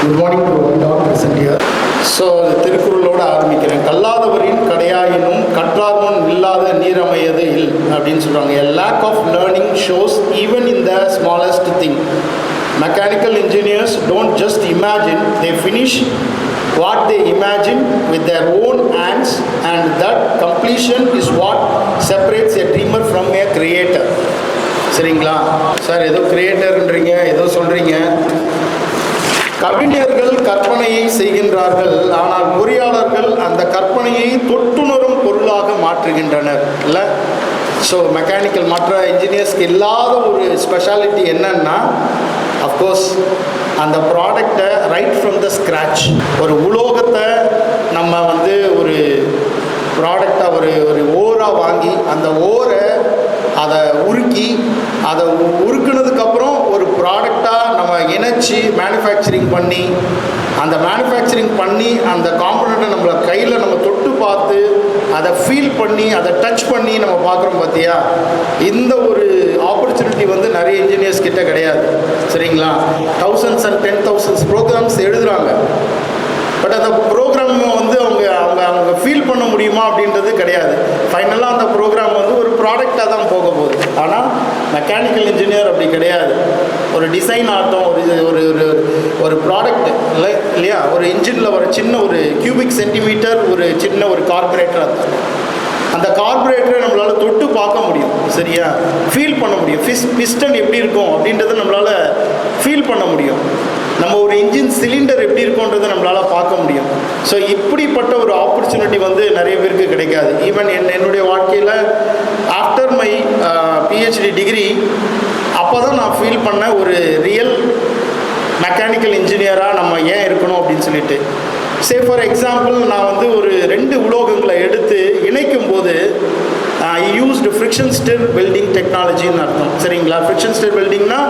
Good morning to all present here. So திருக்குறளோடு ஆரம்பிக்கிறேன். கல்லாதவரின் கடையாயினும் கற்றார்முன் இல்லாத நீரமையது இல் அப்படின்னு சொல்கிறாங்க. A lack of learning shows even in the smallest thing. Mechanical engineers don't just imagine, they finish what they imagine with their own hands, and that completion is what separates a dreamer from a creator. சரிங்களா sir? ஏதோ கிரியேட்டர்ன்றீங்க, ஏதோ சொல்கிறீங்க. கவிஞர்கள் கற்பனையை செய்கின்றார்கள், ஆனால் பொறியாளர்கள் அந்த கற்பனையை தொட்டுணரும் பொருளாக மாற்றுகின்றனர் இல்லை? ஸோ மெக்கானிக்கல் மற்ற இன்ஜினியர்ஸ்க்கு இல்லாத ஒரு ஸ்பெஷாலிட்டி என்னன்னா, அஃப்கோர்ஸ் அந்த ப்ராடக்டை ரைட் ஃப்ரம் த ஸ்க்ராட்ச், ஒரு உலோகத்தை நம்ம ஒரு ப்ராடக்டை ஒரு ஓராக வாங்கி அந்த ஓரை அதை உருக்கி அதை உருக்குனதுக்கப்புறம் ஒரு ப்ராடக்டாக நம்ம இணைச்சி மேனுஃபேக்சரிங் பண்ணி அந்த மேனுஃபேக்சரிங் பண்ணி அந்த காம்பனண்ட்டை நம்மளை கையில் நம்ம தொட்டு பார்த்து அதை ஃபீல் பண்ணி அதை டச் பண்ணி நம்ம பார்க்குறோம் பார்த்தியா? இந்த ஒரு ஆப்பர்ச்சுனிட்டி நிறைய இன்ஜினியர்ஸ் கிட்ட கிடையாது. சரிங்களா? thousands and 10,000 ப்ரோக்ராம்ஸ் எழுதுகிறாங்க. பட் அந்த ப்ரோக்ராம் அவங்க ஃபீல் பண்ண முடியுமா அப்படின்றது கிடையாது. ஃபைனலாக அந்த ப்ரோக்ராம் ஒரு ப்ராடக்டாக தான் போக போகுது. ஆனால் மெக்கானிக்கல் இன்ஜினியர் அப்படி கிடையாது. ஒரு டிசைன் ஆகட்டும், ஒரு ப்ராடக்ட் இல்லையா, ஒரு இன்ஜினில் ஒரு சின்ன ஒரு கியூபிக் சென்டிமீட்டர் ஒரு சின்ன ஒரு கார்பரேட்டராக இருந்தாங்க. அந்த கார்பரேட்டரை நம்மளால் தொட்டு பார்க்க முடியும். சரியா? ஃபீல் பண்ண முடியும். பிஸ்டன் எப்படி இருக்கும் அப்படின்றத நம்மளால் ஃபீல் பண்ண முடியும். நம்ம ஒரு இன்ஜின் சிலிண்டர் எப்படி இருக்கும்ன்றதை நம்மளால் பார்க்க முடியும். ஸோ இப்படிப்பட்ட ஒரு ஆப்பர்ச்சுனிட்டி நிறைய பேருக்கு கிடைக்காது. ஈவன் என்னுடைய வாழ்க்கையில் ஆஃப்டர் மை பிஹெச்டி டிகிரி அப்போ தான் நான் ஃபீல் பண்ண ஒரு ரியல் மெக்கானிக்கல் இன்ஜினியராக நம்ம ஏன் இருக்கணும் அப்படின்னு சொல்லிட்டு. சே ஃபார் எக்ஸாம்பிள், நான் ஒரு 2 உலோகங்களை எடுத்து இணைக்கும் போது யூஸ்டு ஃப்ரிக்ஷன் ஸ்டிர் வெல்டிங் டெக்னாலஜின்னு அர்த்தம். சரிங்களா? ஃப்ரிக்ஷன் ஸ்டிர் வெல்டிங்னா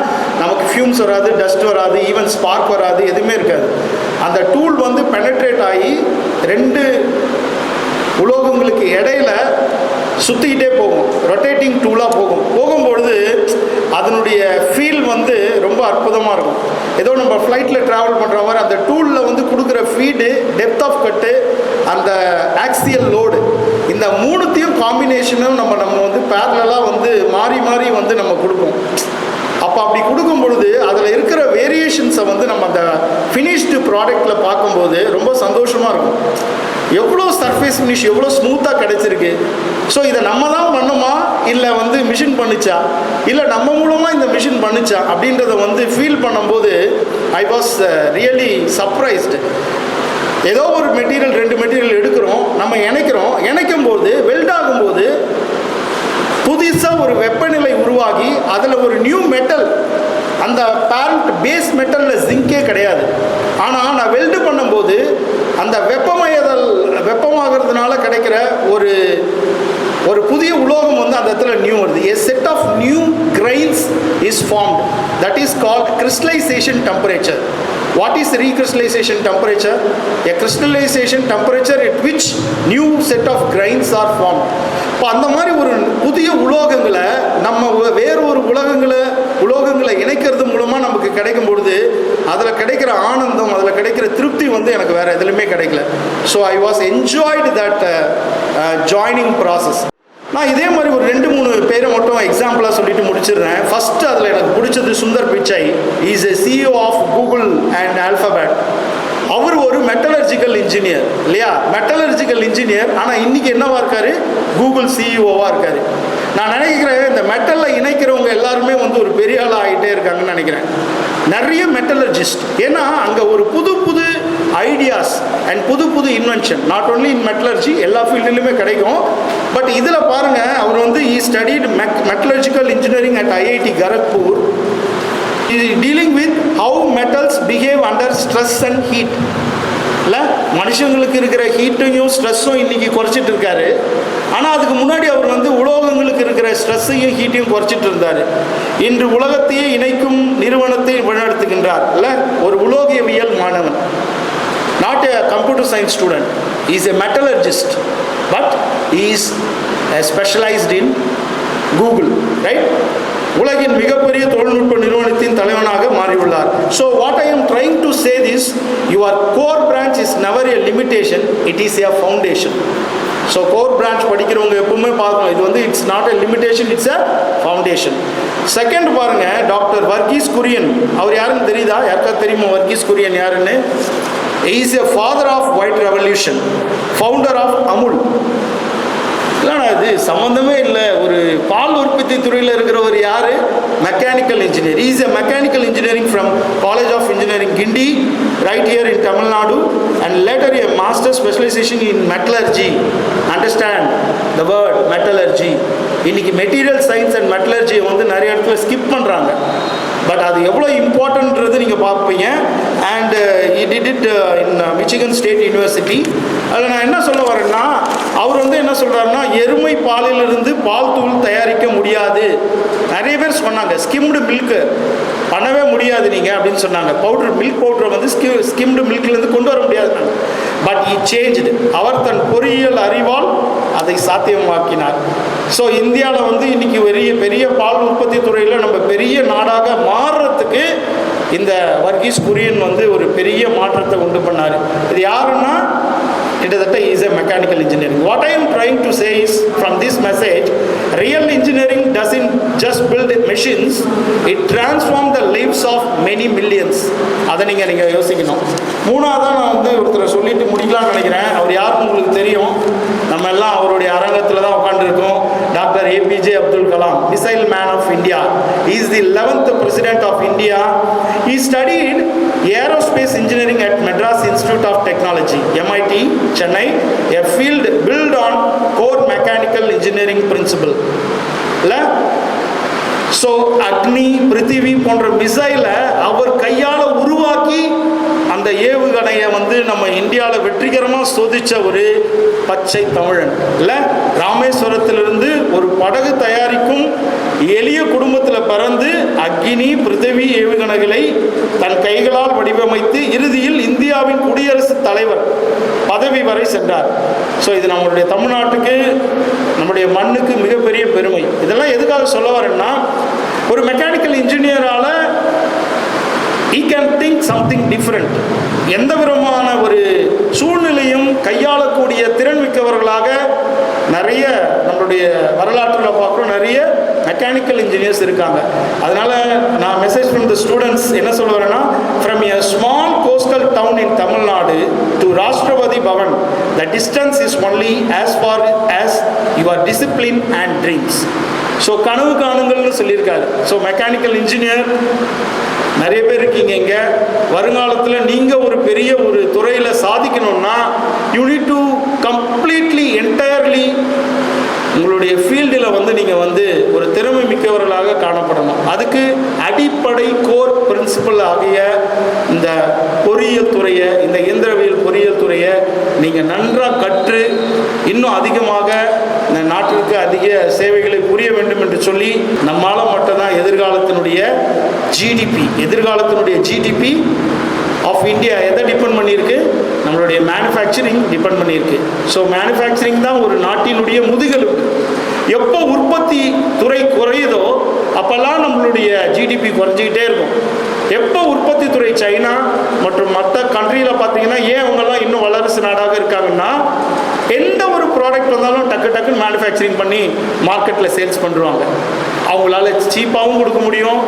நமக்கு ஃபியூம்ஸ் வராது, டஸ்ட் வராது, ஈவன் ஸ்பார்க் வராது, எதுவுமே இருக்காது. அந்த டூல் பெனட்ரேட் ஆகி 2 உலோகங்களுக்கு இடையில சுற்றிக்கிட்டே போகும். ரொட்டேட்டிங் டூலாக போகும்பொழுது அதனுடைய ஃபீல் ரொம்ப அற்புதமாக இருக்கும். ஏதோ நம்ம ஃப்ளைட்டில் ட்ராவல் பண்ணுற மாதிரி அந்த டூலில் கொடுக்குற ஃபீடு, டெப்த் ஆஃப் கட்டு, அந்த ஆக்சியல் லோடு, இந்த 3த்தையும் காம்பினேஷனும் நம்ம பேரலாக மாறி மாறி நம்ம கொடுப்போம். அப்போ அப்படி கொடுக்கும் பொழுது அதில் இருக்கிற வேரியேஷன்ஸை நம்ம அந்த ஃபினிஷ்டு ப்ராடக்டில் பார்க்கும்போது ரொம்ப சந்தோஷமாக இருக்கும். எவ்வளோ சர்ஃபேஸ் ஃபினிஷ் எவ்வளோ ஸ்மூத்தாக கிடச்சிருக்கு. ஸோ இதை நம்ம தான் பண்ணுமா, இல்லை மிஷின் பண்ணிச்சா, இல்லை நம்ம மூலமாக இந்த மிஷின் பண்ணிச்சா அப்படின்றத ஃபீல் பண்ணும்போது ஐ வாஸ் ரியலி சர்ப்ரைஸ்டு. ஏதோ ஒரு மெட்டீரியல் 2 மெட்டீரியல் எடுக்கிறோம், நம்ம இணைக்கும் போது வெல்ட் ஆகும்போது புதுசாக ஒரு வெப்பநிலை உருவாகி அதில் ஒரு நியூ மெட்டல், அந்த பேரண்ட் பேஸ் மெட்டலில் ஜிங்கே கிடையாது. ஆனால் நான் வெல்டு பண்ணும்போது அந்த வெப்பமாகிறதுனால கிடைக்கிற ஒரு புதிய உலோகம் அந்த இடத்துல நியூ வருது. A set of new grains is formed. That is called crystallization temperature. What is recrystallization temperature? A crystallization temperature at which new set of grains are formed. இப்போ அந்த மாதிரி ஒரு புதிய உலோகங்களை நம்ம வேறொரு உலோகங்களை இணைக்கிறது மூலமாக நமக்கு கிடைக்கும் பொழுது அதில் கிடைக்கிற ஆனந்தம், அதில் கிடைக்கிற திருப்தி எனக்கு வேறு எதுலையுமே கிடைக்கல. So I was enjoyed that joining process. நான் இதே மாதிரி ஒரு 2-3 பேரை மட்டும் எக்ஸாம்பிளாக சொல்லிட்டு முடிச்சிடுறேன். ஃபஸ்ட்டு அதில் எனக்கு பிடிச்சது Sundar Pichai. Is a CEO of Google and Alphabet. அவர் ஒரு மெட்டலர்ஜிக்கல் இன்ஜினியர் இல்லையா? மெட்டலர்ஜிக்கல் இன்ஜினியர், ஆனால் இன்றைக்கி என்னவாக இருக்கார்? கூகுள் CEOவாக இருக்கார். நான் நினைக்கிறேன் இந்த மெட்டலில் இணைக்கிறவங்க எல்லாருமே ஒரு பெரிய ஆளாக ஆகிட்டே இருக்காங்கன்னு நினைக்கிறேன். நிறைய மெட்டலர்ஜிஸ்ட், ஏன்னா அங்கே ஒரு புது ஐடியாஸ் அண்ட் புது invention not only in metallurgy, எல்லா ஃபீல்டுலையுமே கிடைக்கும். பட் இதில் பாருங்கள், அவர் he studied metallurgical engineering at IIT Kharagpur. He is dealing with how metals behave under stress and heat. இல்லை, மனுஷங்களுக்கு இருக்கிற ஹீட்டையும் ஸ்ட்ரெஸ்ஸும் இன்றைக்கி குறைச்சிட்டு இருக்காரு. ஆனால் அதுக்கு முன்னாடி அவர் உலோகங்களுக்கு இருக்கிற ஸ்ட்ரெஸ்ஸையும் ஹீட்டையும் குறைச்சிட்டு இருந்தார். இன்று உலகத்தையே இணைக்கும் நிறுவனத்தை வழிநடத்துகின்றார். இல்லை, ஒரு உலோகவியல் மாணவன், not a computer science student. He is a metallurgist, but he is specialized in Google, right? உலகின் மிகப்பெரிய தொழில்நுட்ப நிறுவனத்தின் தலைவனாக மாறியுள்ளார். So what I am trying to say is, your core branch is never a limitation, it is a foundation. So core branch படிக்கிறவங்க எப்பவுமே பார்க்கணும், இது வந்து it's not a limitation, it's a foundation. Second பாருங்க, டாக்டர் வர்கீஸ் குரியன். அவர் யாருன்னு தெரியுதா? யாருக்காவது தெரியுமா வர்கீஸ் குரியன் யாருன்னு? Is a father of white revolution, founder of Amul. இல்லைண்ணா இது சம்மந்தமே இல்லை. ஒரு பால் உற்பத்தி துறையில் இருக்கிறவர் யார்? Mechanical engineer. Is a mechanical engineering from college of engineering Guindy, right here in Tamil Nadu, and later a master specialization in metallurgy. Understand the word metallurgy. இன்னைக்கு மெட்டீரியல் சயின்ஸ் அண்ட் மெட்டலர்ஜியை வந்து நிறைய இடத்துல ஸ்கிப் பண்ணுறாங்க. பட் அது எவ்வளோ இம்பார்ட்டன்றது நீங்கள் பார்ப்பீங்க. And he did it in Michigan state university. அதில் நான் என்ன சொல்ல வரேன்னா, அவர் வந்து என்ன சொல்கிறாருன்னா, எருமை பாலிலிருந்து பால் தூள் தயாரிக்க முடியாது. நிறைய பேர் சொன்னாங்க ஸ்கிம்டு மில்க்கு பண்ணவே முடியாது நீங்கள் அப்படின்னு சொன்னாங்க. மில்க் பவுடரை வந்து ஸ்கிம்டு மில்க்லேருந்து கொண்டு வர முடியாது. But he changed. அவர் தன் பொறியியல் அறிவால் அதை சாத்தியமாக்கினார். ஸோ இந்தியாவில் வந்து இன்னைக்கு பெரிய பால் உற்பத்தி துறையில் நம்ம பெரிய நாடாக மாறுறதுக்கு இந்த வர்கீஸ் குரியன் வந்து ஒரு பெரிய மாற்றத்தை உண்டு பண்ணார். இது யாருன்னா, கிட்டத்தட்ட is a mechanical engineering. What I am trying to say is, from this message, real engineering doesn't just build machines, it transforms the lives of many millions. அதை நீங்கள் யோசிக்கணும். மூணாவதாக நான் வந்து ஒருத்தரை சொல்லிட்டு முடிக்கலாம்னு நினைக்கிறேன். அவர் யாருன்னு உங்களுக்கு தெரியும். நம்ம எல்லாம் அவருடைய அரங்கத்தில் தான் உட்காந்துருக்கோம். Doctor APJ Abdul Kalam, missile man of India. He is the 11th president of India. He studied aerospace engineering at Madras Institute of Technology, MIT, Chennai, a field built on core mechanical engineering principle. So அக்னி, பிருத்திவி போன்ற மிசைலை அவர் கையால் உருவாக்கி அந்த ஏவுகணையை வந்து நம்ம இந்தியாவில் வெற்றிகரமாக சோதித்த ஒரு பச்சை தமிழன். இல்லை, ராமேஸ்வரத்திலிருந்து ஒரு படகு தயாரிக்கும் எளிய குடும்பத்தில் பிறந்து அக்னி, பிருத்திவி ஏவுகணைகளை தன் கைகளால் வடிவமைத்து இறுதியில் இந்தியாவின் குடியரசுத் தலைவர் பதவி வரை சென்றார். ஸோ இது நம்மளுடைய தமிழ்நாட்டுக்கு, நம்முடைய மண்ணுக்கு மிகப்பெரிய பெருமை. இதெல்லாம் எதுக்காக சொல்ல வரேன்னா, ஒரு mechanical இன்ஜினியரால் he can think something different. எந்த விதமான ஒரு சூழ்நிலையும் கையாளக்கூடிய திறன் மிக்கவர்களாக நிறைய நம்மளுடைய வரலாற்றில் பார்க்குறோம். நிறைய மெக்கானிக்கல் இன்ஜினியர்ஸ் இருக்காங்க. அதனால நான் மெசேஜ் ஃப்ரம் த ஸ்டூடெண்ட்ஸ் என்ன சொல்ல வரேன்னா, from a small coastal town in Tamil Nadu to Rashtrapati Bhavan, the distance is only as far as your discipline and dreams. So கனவு காணுங்கள்னு சொல்லியிருக்காரு. ஸோ மெக்கானிக்கல் இன்ஜினியர் நிறைய பேர் இருக்கீங்க இங்கே. வருங்காலத்தில் நீங்கள் ஒரு பெரிய ஒரு துறையில் சாதிக்கணும்னா, you need to completely entirely உங்களுடைய ஃபீல்டில் வந்து நீங்கள் வந்து ஒரு திறமை மிக்கவர்களாக காணப்படணும். அதுக்கு அடிப்படை கோர் பிரின்சிபல் ஆகிய இந்த பொறியியல் துறையை, இந்த இயந்திரவியல் பொறியியல் துறையை நீங்கள் நன்றாக கற்று இன்னும் அதிகமாக இந்த நாட்டிற்கு அதிக சேவைகளை புரிய வேண்டும் என்று சொல்லி, நம்மால் மட்டும்தான் எதிர்காலத்தினுடைய ஜிடிபி ஆஃப் இந்தியா எதை டிபெண்ட் பண்ணியிருக்கு? நம்மளுடைய மேனுஃபேக்சரிங் டிபெண்ட் பண்ணியிருக்கு. ஸோ மேனுஃபேக்சரிங் தான் ஒரு நாட்டினுடைய முதுகெலும்பு. எப்போ உற்பத்தி துறை குறையுதோ அப்போல்லாம் நம்மளுடைய ஜிடிபி குறைஞ்சிக்கிட்டே இருக்கும். எப்போ உற்பத்தி துறை சைனா மற்றும் மற்ற கண்ட்ரியில் பார்த்தீங்கன்னா, ஏன் அவங்கெல்லாம் இன்னும் வல்லரசு நாடாக இருக்காங்கன்னா, எந்த ஒரு ப்ராடக்ட் வந்தாலும் டக்குன்னு மேனுஃபேக்சரிங் பண்ணி மார்க்கெட்டில் சேல்ஸ் பண்ணுறாங்க. அவங்களால சீப்பாகவும் கொடுக்க முடியும்,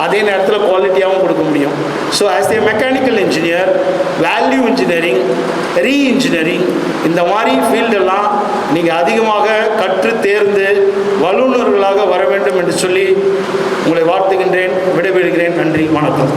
அதே நேரத்தில் குவாலிட்டியாகவும் கொடுக்க முடியும். So as a mechanical engineer, value engineering, re-engineering, இந்த மாதிரி ஃபீல்டெல்லாம் நீங்கள் அதிகமாக கற்று தேர்ந்து வல்லுநர்களாக வர வேண்டும் என்று சொல்லி உங்களை வாழ்த்துகின்றேன். விடைபெறுகிறேன். நன்றி, வணக்கம்.